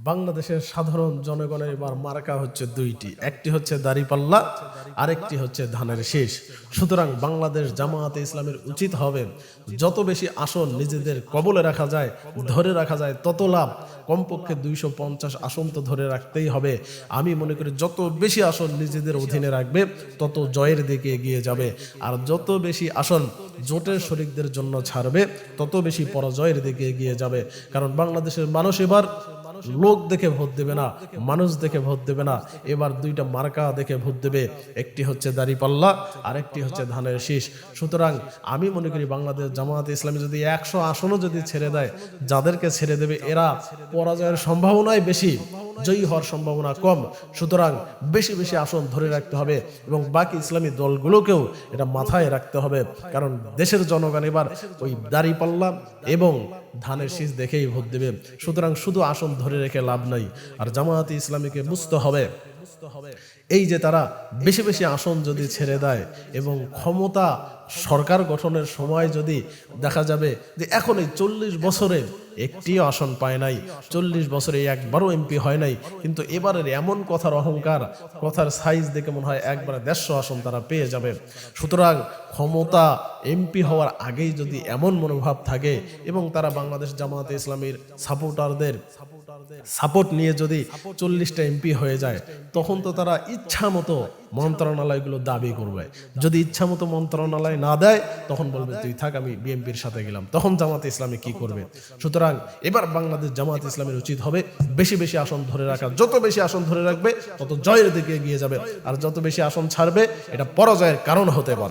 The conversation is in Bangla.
বাংলাদেশের সাধারণ জনগণের এবার মার্কা হচ্ছে দুইটি, একটি হচ্ছে দাঁড়িপাল্লা, আরেকটি হচ্ছে ধানের শীষ। সুতরাং বাংলাদেশ জামায়াতে ইসলামের উচিত হবে যত বেশি আসন নিজেদের কবলে রাখা যায়, ধরে রাখা যায় তত লাভ। কমপক্ষে 250 আসন তো ধরে রাখতেই হবে। আমি মনে করি যত বেশি আসন নিজেদের অধীনে রাখবে তত জয়ের দিকে এগিয়ে যাবে, আর যত বেশি আসন জোটের শরিকদের জন্য ছাড়বে তত বেশি পরাজয়ের দিকে এগিয়ে যাবে। কারণ বাংলাদেশের মানুষ এবার লোক দেখে ভোট দেবে না, মানুষ দেখে ভোট দেবে না, এবার দুইটা মার্কা দেখে ভোট দেবে, একটি হচ্ছে দাঁড়িপাল্লা আর একটি হচ্ছে ধানের শীষ। সুতরাং আমি মনে করি বাংলাদেশ জামায়াতে ইসলামী যদি 100 আসনও যদি ছেড়ে দেয়, যাদেরকে ছেড়ে দেবে এরা পরাজয়ের সম্ভাবনাই বেশি, জয়ী হওয়ার সম্ভাবনা কম। সুতরাং বেশি বেশি আসন ধরে রাখতে হবে এবং বাকি ইসলামী দলগুলোকেও এটা মাথায় রাখতে হবে। কারণ দেশের জনগণ এবার ওই দাঁড়িপাল্লা এবং ধানের শীষ দেখেই ভোট দেবে। সুতরাং শুধু আসন ধরে রেখে লাভ নাই। আর জামায়াতে ইসলামীকে বুঝতে হবে এই যে তারা বেশি বেশি আসন যদি ছেড়ে দেয় এবং ক্ষমতা সরকার গঠনের সময় যদি দেখা যাবে যে এখন এই 40 বছরে একটিও আসন পায় নাই, 40 বছরে একবারও এমপি হয় নাই, কিন্তু এবারের এমন কথার অহংকার, কথার সাইজ দেখে মনে হয় একবারে 150 আসন তারা পেয়ে যাবে। সুতরাং ক্ষমতা এমপি হওয়ার আগেই যদি এমন মনোভাব থাকে এবং তারা বাংলাদেশ জামায়াতে ইসলামীর সাপোর্টারদের সাপোর্ট নিয়ে যদি 40টা এমপি হয়ে যায়, তখন তো তারা ইচ্ছা মতো মন্ত্রণালয়গুলো দাবি করবে। যদি ইচ্ছা মতো মন্ত্রণালয় না দেয় তখন বলবে তুই থাক, আমি বিএনপির সাথে গেলাম। তখন জামায়াতে ইসলামী কি করবে? সুতরাং এবার বাংলাদেশ জামায়াতে ইসলামের উচিত হবে বেশি বেশি আসন ধরে রাখা। যত বেশি আসন ধরে রাখবে তত জয়ের দিকে এগিয়ে যাবে, আর যত বেশি আসন ছাড়বে এটা পরাজয়ের কারণ হতে পারে।